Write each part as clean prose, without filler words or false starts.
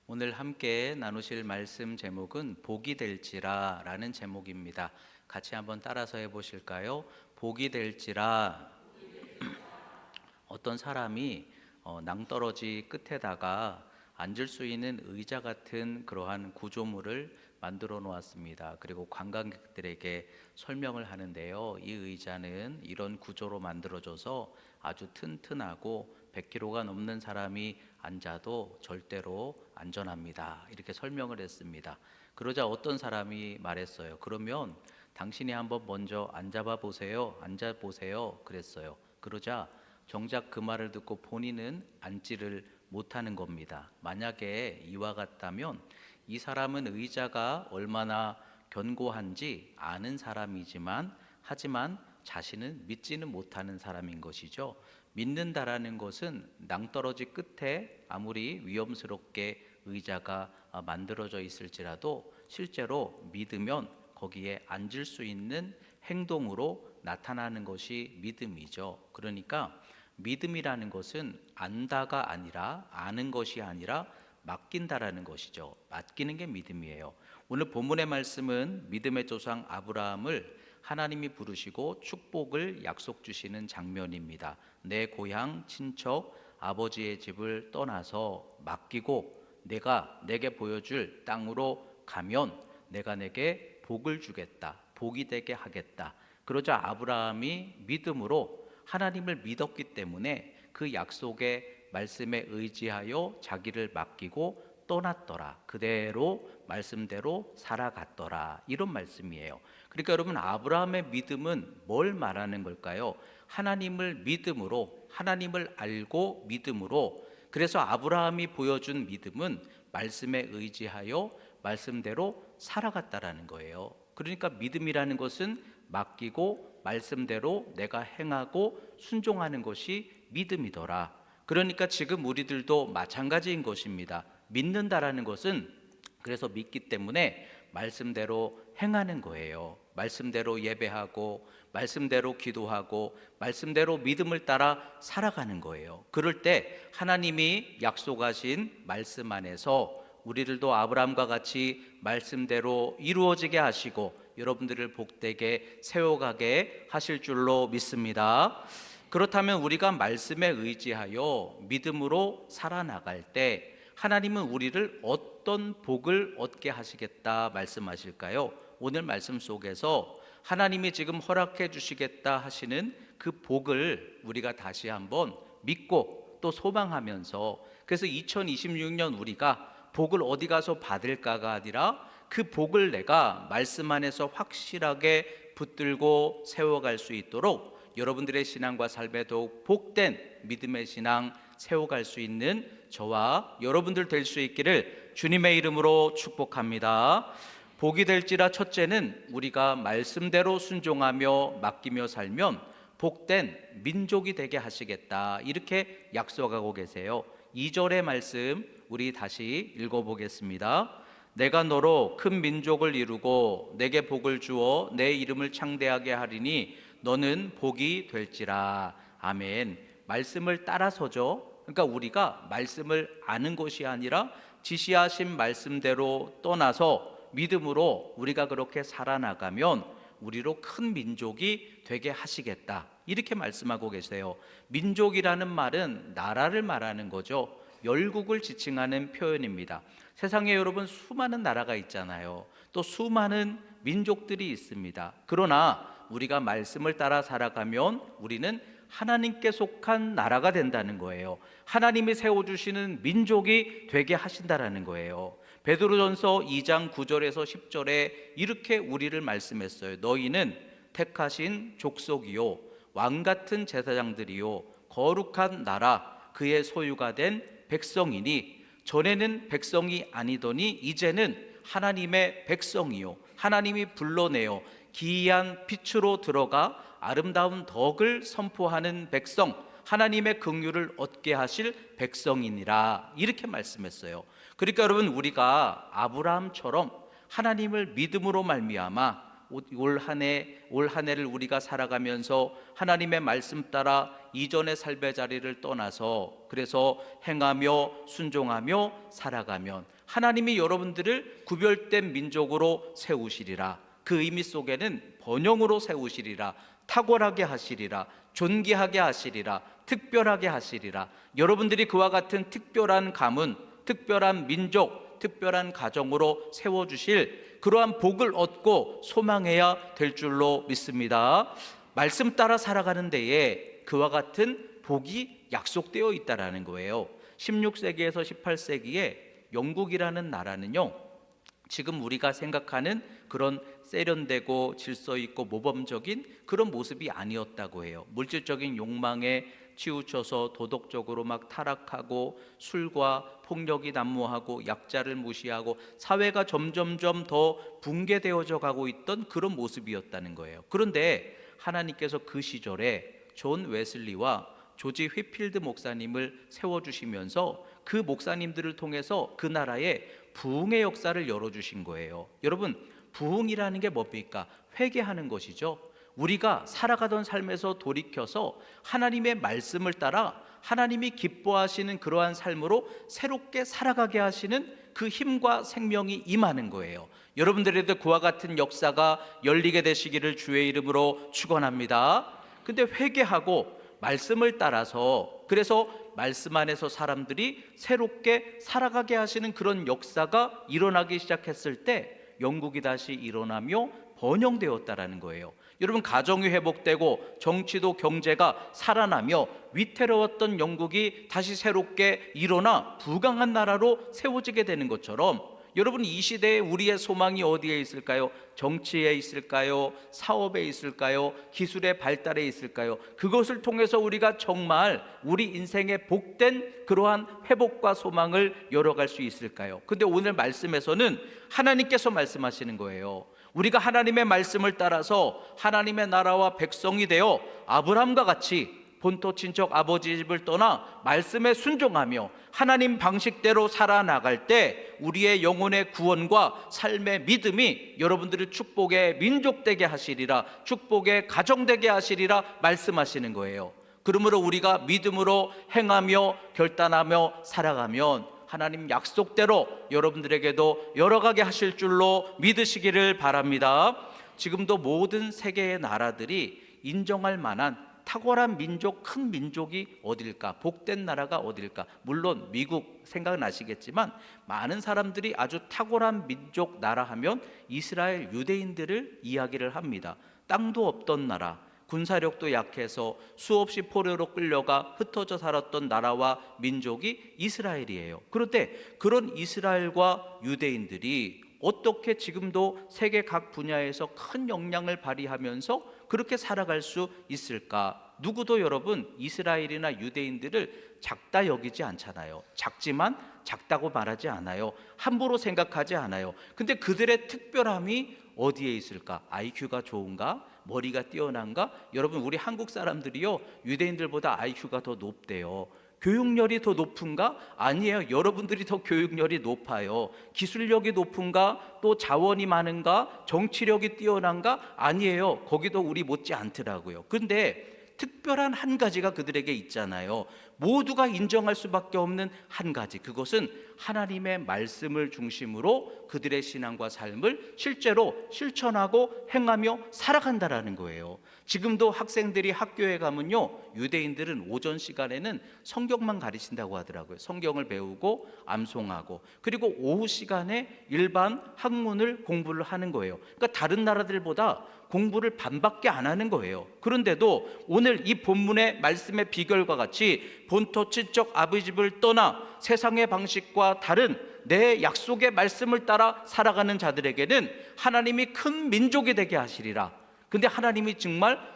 오늘 함께 나누실 말씀 제목은 복이 될지라 라는 제목입니다. 같이 한번 따라서 해보실까요? 복이 될지라. 어떤 사람이 낭떠러지 끝에다가 앉을 수 있는 의자 같은 그러한 구조물을 만들어 놓았습니다. 그리고 관광객들에게 설명을 하는데요. 이 의자는 이런 구조로 만들어져서 아주 튼튼하고 100kg가 넘는 사람이 앉아도 절대로 안전합니다. 이렇게 설명을 했습니다. 그러자 어떤 사람이 말했어요. 그러면 당신이 한번 먼저 앉아봐 보세요. 앉아보세요. 그랬어요. 그러자 정작 그 말을 듣고 본인은 앉지를 못하는 겁니다. 만약에 이와 같다면 이 사람은 의자가 얼마나 견고한지 아는 사람이지만 하지만 자신은 믿지는 못하는 사람인 것이죠. 믿는다라는 것은 낭떠러지 끝에 아무리 위험스럽게 의자가 만들어져 있을지라도 실제로 믿으면 거기에 앉을 수 있는 행동으로 나타나는 것이 믿음이죠. 그러니까 믿음이라는 것은 안다가 아니라 아는 것이 아니라 맡긴다라는 것이죠. 맡기는 게 믿음이에요. 오늘 본문의 말씀은 믿음의 조상 아브라함을 하나님이 부르시고 축복을 약속 주시는 장면입니다. 내 고향, 친척, 아버지의 집을 떠나서 맡기고 내가 내게 보여줄 땅으로 가면 내가 내게 복을 주겠다. 복이 되게 하겠다. 그러자 아브라함이 믿음으로 하나님을 믿었기 때문에 그 약속의 말씀에 의지하여 자기를 맡기고 떠났더라. 그대로 말씀대로 살아갔더라. 이런 말씀이에요. 그러니까 여러분, 아브라함의 믿음은 뭘 말하는 걸까요? 하나님을 믿음으로, 하나님을 알고 믿음으로. 그래서 아브라함이 보여준 믿음은 말씀에 의지하여 말씀대로 살아갔다라는 거예요. 그러니까 믿음이라는 것은 맡기고 말씀대로 내가 행하고 순종하는 것이 믿음이더라. 그러니까 지금 우리들도 마찬가지인 것입니다. 믿는다라는 것은 그래서 믿기 때문에 말씀대로 행하는 거예요. 말씀대로 예배하고 말씀대로 기도하고 말씀대로 믿음을 따라 살아가는 거예요. 그럴 때 하나님이 약속하신 말씀 안에서 우리들도 아브라함과 같이 말씀대로 이루어지게 하시고 여러분들을 복되게 세워가게 하실 줄로 믿습니다. 그렇다면 우리가 말씀에 의지하여 믿음으로 살아나갈 때 하나님은 우리를 어떤 복을 얻게 하시겠다 말씀하실까요? 오늘 말씀 속에서 하나님이 지금 허락해 주시겠다 하시는 그 복을 우리가 다시 한번 믿고 또 소망하면서, 그래서 2026년 우리가 복을 어디 가서 받을까가 아니라 그 복을 내가 말씀 안에서 확실하게 붙들고 세워갈 수 있도록 여러분들의 신앙과 삶에 더욱 복된 믿음의 신앙 세워갈 수 있는 저와 여러분들 될 수 있기를 주님의 이름으로 축복합니다. 복이 될지라. 첫째는 우리가 말씀대로 순종하며 맡기며 살면 복된 민족이 되게 하시겠다, 이렇게 약속하고 계세요. 2절의 말씀 우리 다시 읽어보겠습니다. 내가 너로 큰 민족을 이루고 내게 복을 주어 내 이름을 창대하게 하리니 너는 복이 될지라. 아멘. 말씀을 따라서죠. 그러니까 우리가 말씀을 아는 것이 아니라 지시하신 말씀대로 떠나서 믿음으로 우리가 그렇게 살아나가면 우리로 큰 민족이 되게 하시겠다, 이렇게 말씀하고 계세요. 민족이라는 말은 나라를 말하는 거죠. 열국을 지칭하는 표현입니다. 세상에 여러분 수많은 나라가 있잖아요. 또 수많은 민족들이 있습니다. 그러나 우리가 말씀을 따라 살아가면 우리는 하나님께 속한 나라가 된다는 거예요. 하나님이 세워주시는 민족이 되게 하신다라는 거예요. 베드로전서 2장 9절에서 10절에 이렇게 우리를 말씀했어요. 너희는 택하신 족속이요 왕같은 제사장들이요 거룩한 나라 그의 소유가 된 백성이니 전에는 백성이 아니더니 이제는 하나님의 백성이요 하나님이 불러내어 기이한 빛으로 들어가 아름다운 덕을 선포하는 백성, 하나님의 긍휼을 얻게 하실 백성이니라, 이렇게 말씀했어요. 그러니까 여러분, 우리가 아브라함처럼 하나님을 믿음으로 말미암아 올 한 해를 우리가 살아가면서 하나님의 말씀 따라 이전의 삶의 자리를 떠나서 그래서 행하며 순종하며 살아가면 하나님이 여러분들을 구별된 민족으로 세우시리라. 그 의미 속에는 번영으로 세우시리라, 탁월하게 하시리라, 존귀하게 하시리라, 특별하게 하시리라. 여러분들이 그와 같은 특별한 가문, 특별한 민족, 특별한 가정으로 세워주실 그러한 복을 얻고 소망해야 될 줄로 믿습니다. 말씀 따라 살아가는 데에 그와 같은 복이 약속되어 있다라는 거예요. 16세기에서 18세기에 영국이라는 나라는요, 지금 우리가 생각하는 그런 세련되고 질서 있고 모범적인 그런 모습이 아니었다고 해요. 물질적인 욕망에 치우쳐서 도덕적으로 막 타락하고 술과 폭력이 난무하고 약자를 무시하고 사회가 점점점 더 붕괴되어져 가고 있던 그런 모습이었다는 거예요. 그런데 하나님께서 그 시절에 존 웨슬리와 조지 휘필드 목사님을 세워주시면서 그 목사님들을 통해서 그 나라에 부흥의 역사를 열어주신 거예요. 여러분, 부흥이라는 게 뭡니까? 회개하는 것이죠. 우리가 살아가던 삶에서 돌이켜서 하나님의 말씀을 따라 하나님이 기뻐하시는 그러한 삶으로 새롭게 살아가게 하시는 그 힘과 생명이 임하는 거예요. 여러분들에도 그와 같은 역사가 열리게 되시기를 주의 이름으로 축원합니다. 근데 회개하고 말씀을 따라서 그래서 말씀 안에서 사람들이 새롭게 살아가게 하시는 그런 역사가 일어나기 시작했을 때 영국이 다시 일어나며 번영되었다라는 거예요. 여러분, 가정이 회복되고 정치도 경제가 살아나며 위태로웠던 영국이 다시 새롭게 일어나 부강한 나라로 세워지게 되는 것처럼 여러분, 이 시대에 우리의 소망이 어디에 있을까요? 정치에 있을까요? 사업에 있을까요? 기술의 발달에 있을까요? 그것을 통해서 우리가 정말 우리 인생의 복된 그러한 회복과 소망을 열어갈 수 있을까요? 근데 오늘 말씀에서는 하나님께서 말씀하시는 거예요. 우리가 하나님의 말씀을 따라서 하나님의 나라와 백성이 되어 아브라함과 같이 본토 친척 아버지 집을 떠나 말씀에 순종하며 하나님 방식대로 살아나갈 때 우리의 영혼의 구원과 삶의 믿음이 여러분들을 축복의 민족 되게 하시리라, 축복의 가정 되게 하시리라 말씀하시는 거예요. 그러므로 우리가 믿음으로 행하며 결단하며 살아가면 하나님 약속대로 여러분들에게도 열어가게 하실 줄로 믿으시기를 바랍니다. 지금도 모든 세계의 나라들이 인정할 만한 탁월한 민족, 큰 민족이 어딜까? 복된 나라가 어딜까? 물론 미국 생각나시겠지만 많은 사람들이 아주 탁월한 민족 나라 하면 이스라엘 유대인들을 이야기를 합니다. 땅도 없던 나라, 군사력도 약해서 수없이 포로로 끌려가 흩어져 살았던 나라와 민족이 이스라엘이에요. 그런데 그런 이스라엘과 유대인들이 어떻게 지금도 세계 각 분야에서 큰 역량을 발휘하면서 그렇게 살아갈 수 있을까? 누구도 여러분 이스라엘이나 유대인들을 작다 여기지 않잖아요. 작지만 작다고 말하지 않아요. 함부로 생각하지 않아요. 근데 그들의 특별함이 어디에 있을까? IQ가 좋은가? 머리가 뛰어난가? 여러분, 우리 한국 사람들이요, 유대인들보다 IQ가 더 높대요. 교육열이 더 높은가? 아니에요. 여러분들이 더 교육열이 높아요. 기술력이 높은가? 또 자원이 많은가? 정치력이 뛰어난가? 아니에요. 거기도 우리 못지 않더라고요. 그런데 특별한 한 가지가 그들에게 있잖아요. 모두가 인정할 수밖에 없는 한 가지, 그것은 하나님의 말씀을 중심으로 그들의 신앙과 삶을 실제로 실천하고 행하며 살아간다라는 거예요. 지금도 학생들이 학교에 가면요, 유대인들은 오전 시간에는 성경만 가르친다고 하더라고요. 성경을 배우고 암송하고, 그리고 오후 시간에 일반 학문을 공부를 하는 거예요. 그러니까 다른 나라들보다 공부를 반밖에 안 하는 거예요. 그런데도 오늘 이 본문의 말씀의 비결과 같이 본토 친척 아버지 집을 떠나 세상의 방식과 다른 내 약속의 말씀을 따라 살아가는 자들에게는 하나님이 큰 민족이 되게 하시리라. 근데 하나님이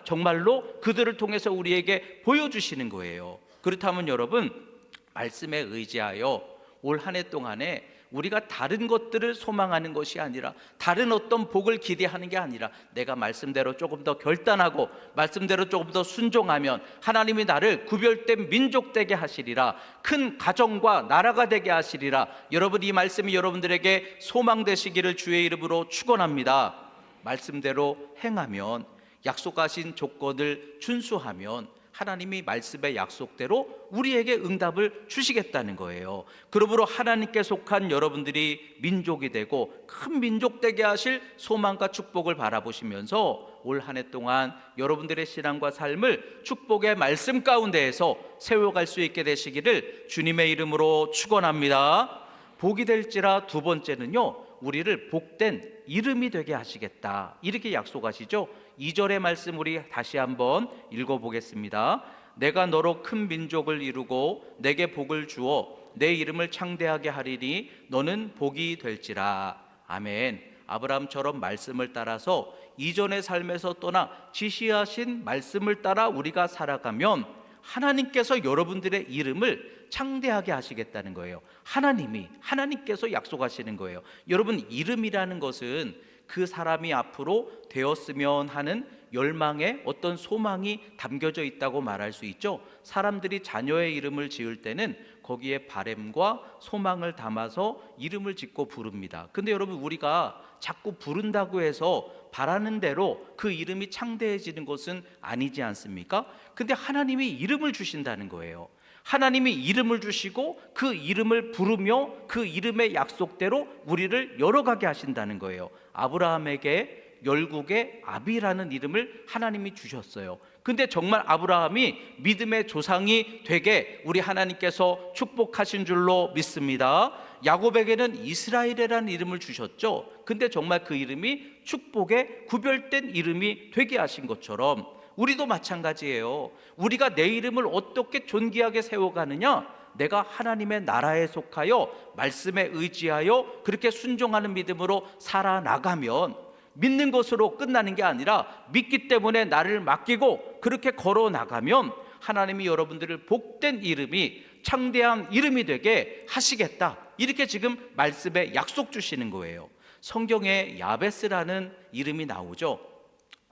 정말로 그들을 통해서 우리에게 보여주시는 거예요. 그렇다면 여러분, 말씀에 의지하여 올 한 해 동안에 우리가 다른 것들을 소망하는 것이 아니라, 다른 어떤 복을 기대하는 게 아니라, 내가 말씀대로 조금 더 결단하고 말씀대로 조금 더 순종하면 하나님이 나를 구별된 민족 되게 하시리라, 큰 가정과 나라가 되게 하시리라. 여러분, 이 말씀이 여러분들에게 소망 되시기를 주의 이름으로 축원합니다. 말씀대로 행하면, 약속하신 조건을 준수하면 하나님이 말씀의 약속대로 우리에게 응답을 주시겠다는 거예요. 그러므로 하나님께 속한 여러분들이 민족이 되고 큰 민족 되게 하실 소망과 축복을 바라보시면서 올 한 해 동안 여러분들의 신앙과 삶을 축복의 말씀 가운데에서 세워갈 수 있게 되시기를 주님의 이름으로 축원합니다. 복이 될지라, 두 번째는요, 우리를 복된 이름이 되게 하시겠다, 이렇게 약속하시죠. 2절의 말씀 우리 다시 한번 읽어보겠습니다. 내가 너로 큰 민족을 이루고 내게 복을 주어 내 이름을 창대하게 하리니 너는 복이 될지라. 아멘. 아브라함처럼 말씀을 따라서 이전의 삶에서 떠나 지시하신 말씀을 따라 우리가 살아가면 하나님께서 여러분들의 이름을 창대하게 하시겠다는 거예요. 하나님께서 약속하시는 거예요. 여러분, 이름이라는 것은 그 사람이 앞으로 되었으면 하는 열망의 어떤 소망이 담겨져 있다고 말할 수 있죠. 사람들이 자녀의 이름을 지을 때는 거기에 바램과 소망을 담아서 이름을 짓고 부릅니다. 근데 여러분, 우리가 자꾸 부른다고 해서 바라는 대로 그 이름이 창대해지는 것은 아니지 않습니까? 근데 하나님이 이름을 주신다는 거예요. 하나님이 이름을 주시고 그 이름을 부르며 그 이름의 약속대로 우리를 열어가게 하신다는 거예요. 아브라함에게 열국의 아비라는 이름을 하나님이 주셨어요. 근데 정말 아브라함이 믿음의 조상이 되게 우리 하나님께서 축복하신 줄로 믿습니다. 야곱에게는 이스라엘이라는 이름을 주셨죠. 근데 정말 그 이름이 축복의 구별된 이름이 되게 하신 것처럼 우리도 마찬가지예요. 우리가 내 이름을 어떻게 존귀하게 세워가느냐? 내가 하나님의 나라에 속하여 말씀에 의지하여 그렇게 순종하는 믿음으로 살아나가면, 믿는 것으로 끝나는 게 아니라 믿기 때문에 나를 맡기고 그렇게 걸어나가면 하나님이 여러분들을 복된 이름이, 창대한 이름이 되게 하시겠다, 이렇게 지금 말씀에 약속 주시는 거예요. 성경에 야베스라는 이름이 나오죠.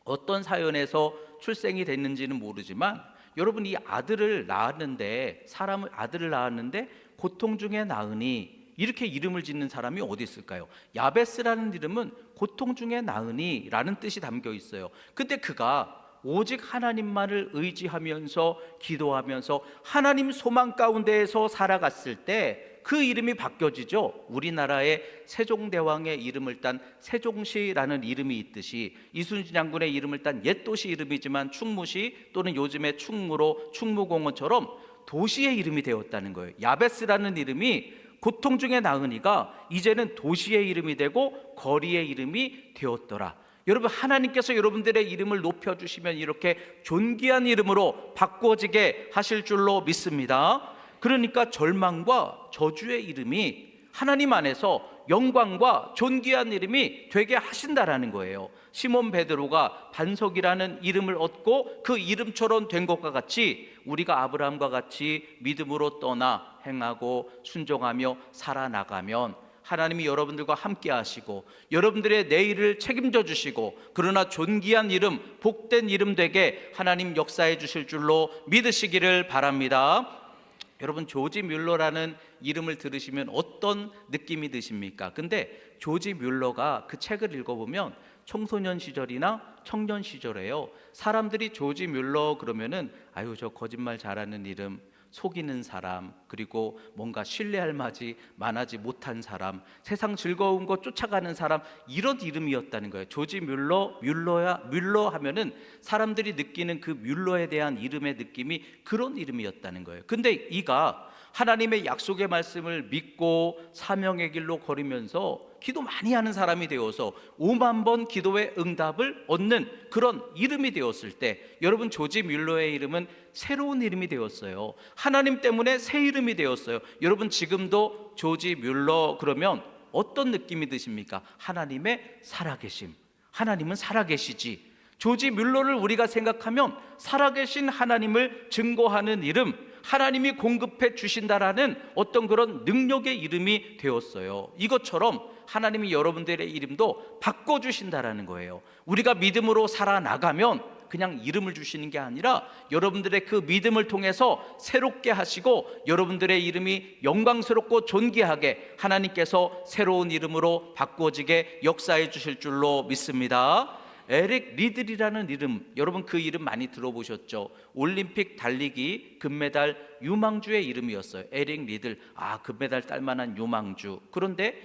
어떤 사연에서 출생이 됐는지는 모르지만 여러분, 이 아들을 낳았는데, 아들을 낳았는데 고통 중에 낳으니, 이렇게 이름을 짓는 사람이 어디 있을까요? 야베스라는 이름은 고통 중에 낳으니 라는 뜻이 담겨 있어요. 근데 그가 오직 하나님만을 의지하면서 기도하면서 하나님 소망 가운데에서 살아갔을 때 그 이름이 바뀌어지죠. 우리나라의 세종대왕의 이름을 딴 세종시라는 이름이 있듯이 이순신 장군의 이름을 딴 옛 도시 이름이지만 충무시 또는 요즘의 충무로 충무공원처럼 도시의 이름이 되었다는 거예요. 야베스라는 이름이 고통 중에 낳으니가 이제는 도시의 이름이 되고 거리의 이름이 되었더라. 여러분, 하나님께서 여러분들의 이름을 높여주시면 이렇게 존귀한 이름으로 바꿔지게 하실 줄로 믿습니다. 그러니까 절망과 저주의 이름이 하나님 안에서 영광과 존귀한 이름이 되게 하신다라는 거예요. 시몬 베드로가 반석이라는 이름을 얻고 그 이름처럼 된 것과 같이 우리가 아브라함과 같이 믿음으로 떠나 행하고 순종하며 살아나가면 하나님이 여러분들과 함께 하시고 여러분들의 내일을 책임져 주시고, 그러나 존귀한 이름, 복된 이름 되게 하나님 역사해 주실 줄로 믿으시기를 바랍니다. 여러분, 조지 뮬러라는 이름을 들으시면 어떤 느낌이 드십니까? 근데 조지 뮬러가 그 책을 읽어보면 청소년 시절이나 청년 시절에요, 사람들이 조지 뮬러 그러면은 아유, 저 거짓말 잘하는 이름, 속이는 사람, 그리고 뭔가 신뢰할 만하지 못한 사람, 세상 즐거운 거 쫓아가는 사람, 이런 이름이었다는 거예요. 조지 뮬러 하면은 사람들이 느끼는 그 뮬러에 대한 이름의 느낌이 그런 이름이었다는 거예요. 근데 이가 하나님의 약속의 말씀을 믿고 사명의 길로 걸으면서 기도 많이 하는 사람이 되어서 5만 번 기도의 응답을 얻는 그런 이름이 되었을 때, 여러분, 조지 뮬러의 이름은 새로운 이름이 되었어요. 하나님 때문에 새 이름이 되었어요. 여러분, 지금도 조지 뮬러 그러면 어떤 느낌이 드십니까? 하나님의 살아계심. 하나님은 살아계시지. 조지 뮬러를 우리가 생각하면 살아계신 하나님을 증거하는 이름, 하나님이 공급해 주신다라는 어떤 그런 능력의 이름이 되었어요. 이것처럼 하나님이 여러분들의 이름도 바꿔주신다라는 거예요. 우리가 믿음으로 살아나가면 그냥 이름을 주시는 게 아니라 여러분들의 그 믿음을 통해서 새롭게 하시고 여러분들의 이름이 영광스럽고 존귀하게 하나님께서 새로운 이름으로 바꾸어지게 역사해 주실 줄로 믿습니다. 에릭 리들이라는 이름, 여러분 그 이름 많이 들어보셨죠? 올림픽 달리기 금메달 유망주의 이름이었어요. 에릭 리들, 금메달 딸 만한 유망주. 그런데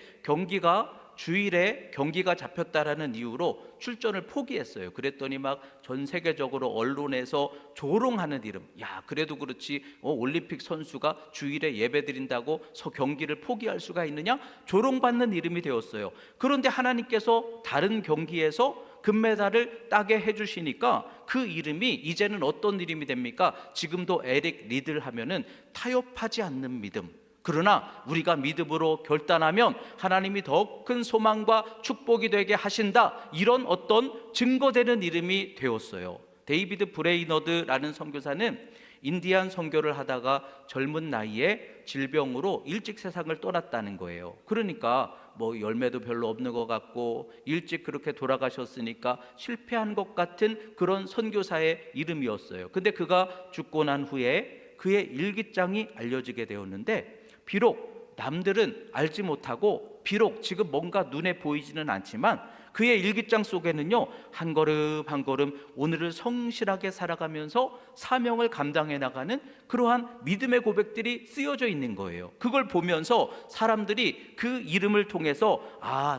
주일에 경기가 잡혔다라는 이유로 출전을 포기했어요. 그랬더니 막 전 세계적으로 언론에서 조롱하는 이름. 그래도 그렇지 올림픽 선수가 주일에 예배 드린다고 경기를 포기할 수가 있느냐? 조롱받는 이름이 되었어요. 그런데 하나님께서 다른 경기에서 금메달을 따게 해주시니까 그 이름이 이제는 어떤 이름이 됩니까? 지금도 에릭 리들 하면은 타협하지 않는 믿음. 그러나 우리가 믿음으로 결단하면 하나님이 더 큰 소망과 축복이 되게 하신다, 이런 어떤 증거되는 이름이 되었어요. 데이비드 브레이너드라는 선교사는 인디안 선교를 하다가 젊은 나이에 질병으로 일찍 세상을 떠났다는 거예요. 그러니까 열매도 별로 없는 것 같고 일찍 그렇게 돌아가셨으니까 실패한 것 같은 그런 선교사의 이름이었어요. 근데 그가 죽고 난 후에 그의 일기장이 알려지게 되었는데, 비록 남들은 알지 못하고 비록 지금 뭔가 눈에 보이지는 않지만 그의 일기장 속에는요, 한 걸음 한 걸음 오늘을 성실하게 살아가면서 사명을 감당해 나가는 그러한 믿음의 고백들이 쓰여져 있는 거예요. 그걸 보면서 사람들이 그 이름을 통해서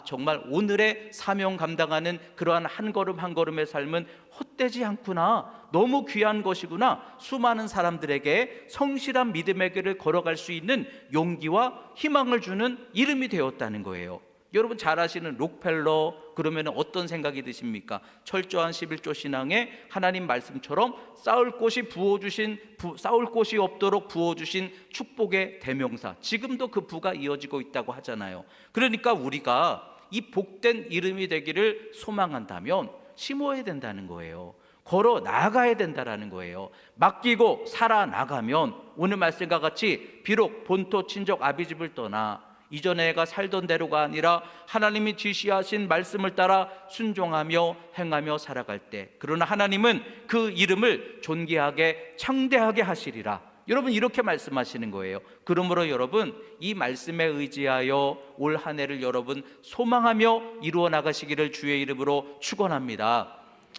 정말 오늘의 사명 감당하는 그러한 한 걸음 한 걸음의 삶은 헛되지 않구나, 너무 귀한 것이구나, 수많은 사람들에게 성실한 믿음의 길을 걸어갈 수 있는 용기와 희망을 주는 이름이 되었다는 거예요. 여러분 잘 아시는 록펠러, 그러면 어떤 생각이 드십니까? 철저한 11조 신앙에 하나님 말씀처럼 쌓을 곳이 없도록 부어주신 축복의 대명사, 지금도 그 부가 이어지고 있다고 하잖아요. 그러니까 우리가 이 복된 이름이 되기를 소망한다면 심어야 된다는 거예요. 걸어 나가야 된다라는 거예요. 맡기고 살아나가면 오늘 말씀과 같이 비록 본토 친족 아비집을 떠나 이전에 내가 살던 대로가 아니라 하나님이 지시하신 말씀을 따라 순종하며 행하며 살아갈 때, 그러나 하나님은 그 이름을 존귀하게 창대하게 하시리라. 여러분 이렇게 말씀하시는 거예요. 그러므로 여러분 이 말씀에 의지하여 올 한 해를 여러분 소망하며 이루어 나가시기를 주의 이름으로 축원합니다.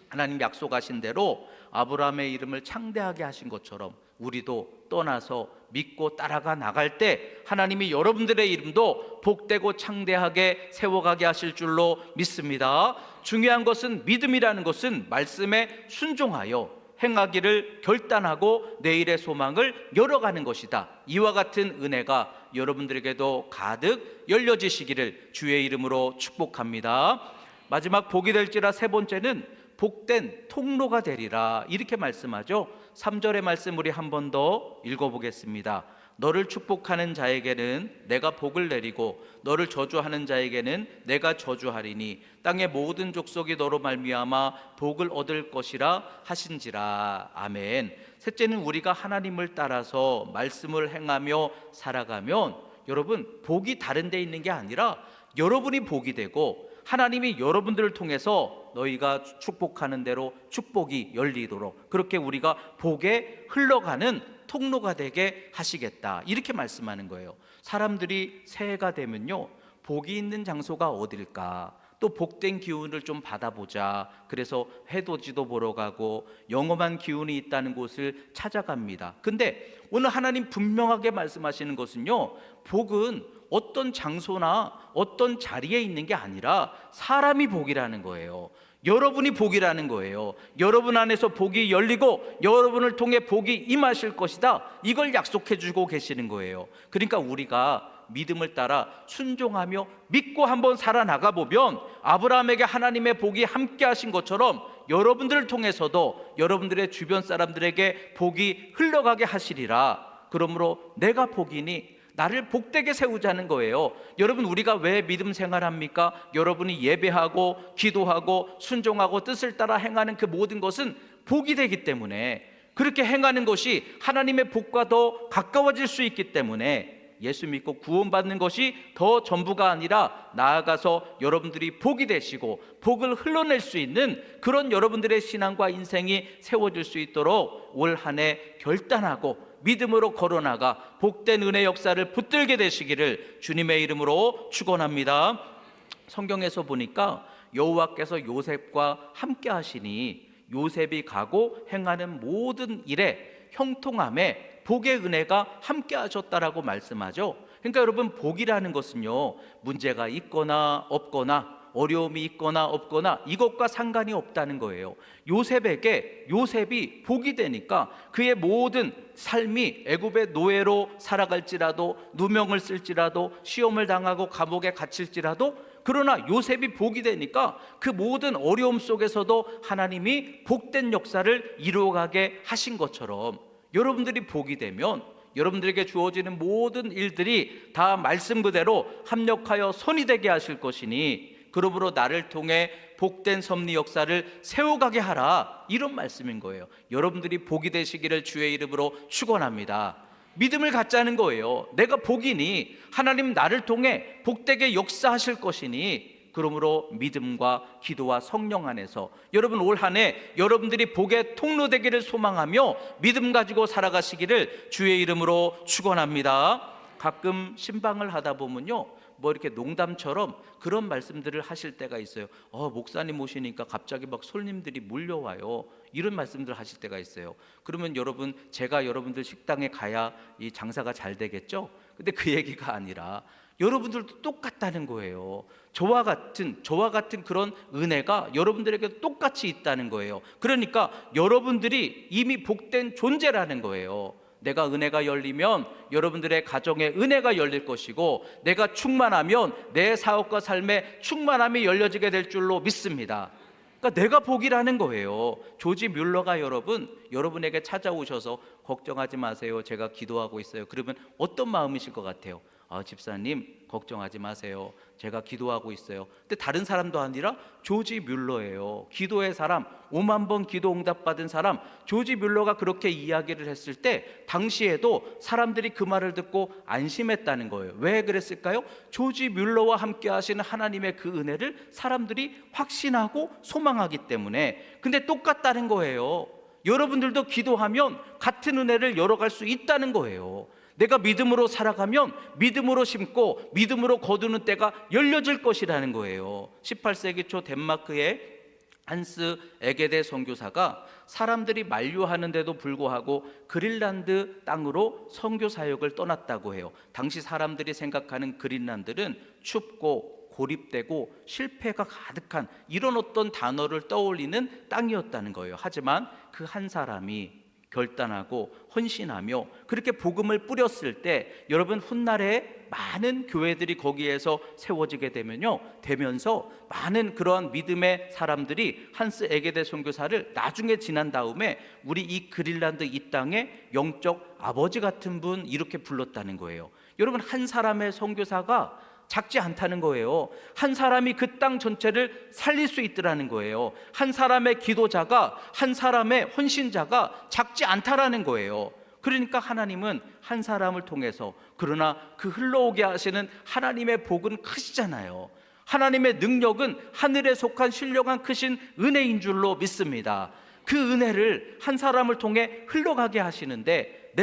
하나님 약속하신 대로 아브라함의 이름을 창대하게 하신 것처럼 우리도 떠나서 믿고 따라가 나갈 때 하나님이 여러분들의 이름도 복되고 창대하게 세워가게 하실 줄로 믿습니다. 중요한 것은, 믿음이라는 것은 말씀에 순종하여 행하기를 결단하고 내일의 소망을 열어가는 것이다. 이와 같은 은혜가 여러분들에게도 가득 열려지시기를 주의 이름으로 축복합니다. 마지막 복이 될지라 세 번째는 복된 통로가 되리라, 이렇게 말씀하죠. 3절의 말씀 우리 한 번 더 읽어보겠습니다. 너를 축복하는 자에게는 내가 복을 내리고 너를 저주하는 자에게는 내가 저주하리니 땅의 모든 족속이 너로 말미암아 복을 얻을 것이라 하신지라. 아멘. 셋째는 우리가 하나님을 따라서 말씀을 행하며 살아가면 여러분 복이 다른 데 있는 게 아니라 여러분이 복이 되고 하나님이 여러분들을 통해서 너희가 축복하는 대로 축복이 열리도록 그렇게 우리가 복에 흘러가는 통로가 되게 하시겠다, 이렇게 말씀하는 거예요. 사람들이 새해가 되면요, 복이 있는 장소가 어딜까, 또 복된 기운을 좀 받아보자, 그래서 해돋이도 보러 가고 영험한 기운이 있다는 곳을 찾아갑니다. 근데 오늘 하나님 분명하게 말씀하시는 것은요, 복은 어떤 장소나 어떤 자리에 있는 게 아니라 사람이 복이라는 거예요. 여러분이 복이라는 거예요. 여러분 안에서 복이 열리고 여러분을 통해 복이 임하실 것이다, 이걸 약속해 주고 계시는 거예요. 그러니까 우리가 믿음을 따라 순종하며 믿고 한번 살아나가 보면 아브라함에게 하나님의 복이 함께 하신 것처럼 여러분들을 통해서도 여러분들의 주변 사람들에게 복이 흘러가게 하시리라. 그러므로 내가 복이니 나를 복되게 세우자는 거예요. 여러분 우리가 왜 믿음 생활합니까? 여러분이 예배하고 기도하고 순종하고 뜻을 따라 행하는 그 모든 것은 복이 되기 때문에, 그렇게 행하는 것이 하나님의 복과 더 가까워질 수 있기 때문에 예수 믿고 구원받는 것이 더 전부가 아니라 나아가서 여러분들이 복이 되시고 복을 흘러낼 수 있는 그런 여러분들의 신앙과 인생이 세워질 수 있도록 올 한 해 결단하고 믿음으로 걸어나가 복된 은혜 역사를 붙들게 되시기를 주님의 이름으로 축원합니다. 성경에서 보니까 여호와께서 요셉과 함께 하시니 요셉이 가고 행하는 모든 일에 형통함에 복의 은혜가 함께 하셨다라고 말씀하죠. 그러니까 여러분, 복이라는 것은요, 문제가 있거나 없거나 어려움이 있거나 없거나 이것과 상관이 없다는 거예요. 요셉이 복이 되니까 그의 모든 삶이 애굽의 노예로 살아갈지라도, 누명을 쓸지라도, 시험을 당하고 감옥에 갇힐지라도, 그러나 요셉이 복이 되니까 그 모든 어려움 속에서도 하나님이 복된 역사를 이루어가게 하신 것처럼, 여러분들이 복이 되면 여러분들에게 주어지는 모든 일들이 다 말씀 그대로 합력하여 선이 되게 하실 것이니 그러므로 나를 통해 복된 섭리 역사를 세워가게 하라, 이런 말씀인 거예요. 여러분들이 복이 되시기를 주의 이름으로 축원합니다. 믿음을 갖자는 거예요. 내가 복이니 하나님 나를 통해 복되게 역사하실 것이니, 그러므로 믿음과 기도와 성령 안에서 여러분 올 한 해 여러분들이 복의 통로 되기를 소망하며 믿음 가지고 살아가시기를 주의 이름으로 축원합니다. 가끔 신방을 하다 보면요, 뭐 이렇게 농담처럼 그런 말씀들을 하실 때가 있어요. 목사님 오시니까 갑자기 막 손님들이 몰려와요, 이런 말씀들을 하실 때가 있어요. 그러면 여러분, 제가 여러분들 식당에 가야 이 장사가 잘 되겠죠? 근데 그 얘기가 아니라 여러분들도 똑같다는 거예요. 저와 같은 그런 은혜가 여러분들에게 똑같이 있다는 거예요. 그러니까 여러분들이 이미 복된 존재라는 거예요. 내가 은혜가 열리면 여러분들의 가정에 은혜가 열릴 것이고, 내가 충만하면 내 사업과 삶에 충만함이 열려지게 될 줄로 믿습니다. 그러니까 내가 복이라는 거예요. 조지 뮬러가 여러분에게 찾아오셔서 걱정하지 마세요, 제가 기도하고 있어요, 그러면 어떤 마음이실 것 같아요? 집사님 걱정하지 마세요, 제가 기도하고 있어요. 근데 다른 사람도 아니라 조지 뮬러예요. 기도의 사람, 5만 번 기도 응답받은 사람 조지 뮬러가 그렇게 이야기를 했을 때 당시에도 사람들이 그 말을 듣고 안심했다는 거예요. 왜 그랬을까요? 조지 뮬러와 함께 하시는 하나님의 그 은혜를 사람들이 확신하고 소망하기 때문에. 근데 똑같다는 거예요. 여러분들도 기도하면 같은 은혜를 열어갈 수 있다는 거예요. 내가 믿음으로 살아가면 믿음으로 심고 믿음으로 거두는 때가 열려질 것이라는 거예요. 18세기 초 덴마크의 한스 에게데 선교사가 사람들이 만류하는데도 불구하고 그린란드 땅으로 선교 사역을 떠났다고 해요. 당시 사람들이 생각하는 그린란드는 춥고 고립되고 실패가 가득한 이런 어떤 단어를 떠올리는 땅이었다는 거예요. 하지만 그 한 사람이 결단하고 헌신하며 그렇게 복음을 뿌렸을 때, 여러분, 훗날에 많은 교회들이 거기에서 세워지게 되면서 많은 그러한 믿음의 사람들이 한스 에게데 선교사를 나중에 지난 다음에 우리 이 그린란드 이 땅의 영적 아버지 같은 분, 이렇게 불렀다는 거예요. 여러분, 한 사람의 선교사가 작지 않다는 거예요. 한 사람이 그 땅 전체를 살릴 수 있더라는 거예요. 한 사람의 기도자가, 한 사람의 헌신자가 작지 않다라는 거예요. 그러니까 하나님은 한 사람을 통해서, 그러나 그 흘러오게 하시는 하나님의 복은 크시잖아요. 하나님의 능력은 하늘에 속한 신령한 크신 은혜인 줄로 믿습니다. 그 은혜를 한 사람을 통해 흘러가게 하시는데,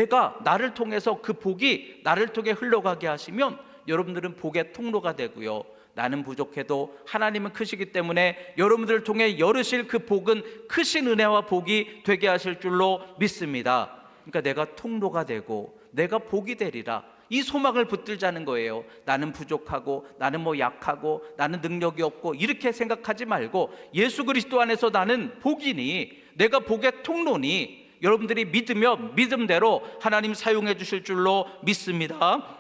나를 통해서 그 복이 나를 통해 흘러가게 하시면 여러분들은 복의 통로가 되고요, 나는 부족해도 하나님은 크시기 때문에 여러분들을 통해 열으실 그 복은 크신 은혜와 복이 되게 하실 줄로 믿습니다. 그러니까 내가 통로가 되고 내가 복이 되리라, 이 소망을 붙들자는 거예요. 나는 부족하고 나는 약하고 나는 능력이 없고 이렇게 생각하지 말고, 예수 그리스도 안에서 나는 복이니, 내가 복의 통로니, 여러분들이 믿으면 믿음대로 하나님 사용해 주실 줄로 믿습니다.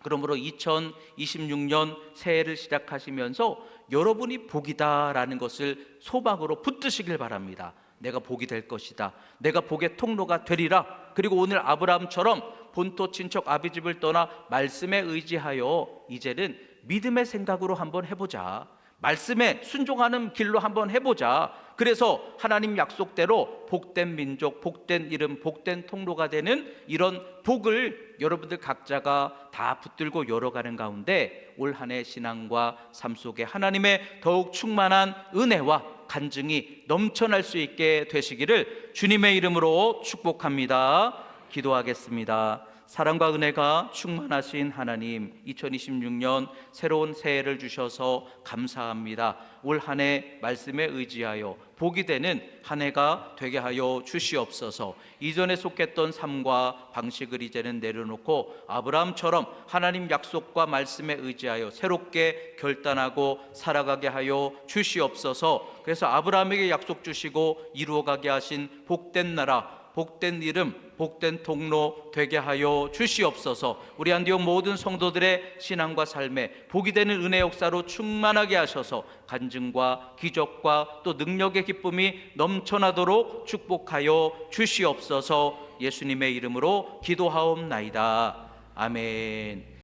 그러므로 2026년 새해를 시작하시면서 여러분이 복이다라는 것을 소망으로 붙드시길 바랍니다. 내가 복이 될 것이다, 내가 복의 통로가 되리라. 그리고 오늘 아브라함처럼 본토 친척 아비집을 떠나 말씀에 의지하여 이제는 믿음의 생각으로 한번 해보자. 말씀에 순종하는 길로 한번 해보자. 그래서 하나님 약속대로 복된 민족, 복된 이름, 복된 통로가 되는 이런 복을 여러분들 각자가 다 붙들고 열어가는 가운데 올 한 해 신앙과 삶 속에 하나님의 더욱 충만한 은혜와 간증이 넘쳐날 수 있게 되시기를 주님의 이름으로 축복합니다. 기도하겠습니다. 사랑과 은혜가 충만하신 하나님, 2026년 새로운 새해를 주셔서 감사합니다. 올 한 해 말씀에 의지하여 복이 되는 한 해가 되게 하여 주시옵소서. 이전에 속했던 삶과 방식을 이제는 내려놓고 아브라함처럼 하나님 약속과 말씀에 의지하여 새롭게 결단하고 살아가게 하여 주시옵소서. 그래서 아브라함에게 약속 주시고 이루어가게 하신 복된 나라, 복된 이름, 복된 통로 되게 하여 주시옵소서. 우리 안디옥 모든 성도들의 신앙과 삶에 복이 되는 은혜 역사로 충만하게 하셔서 간증과 기적과 또 능력의 기쁨이 넘쳐나도록 축복하여 주시옵소서. 예수님의 이름으로 기도하옵나이다. 아멘.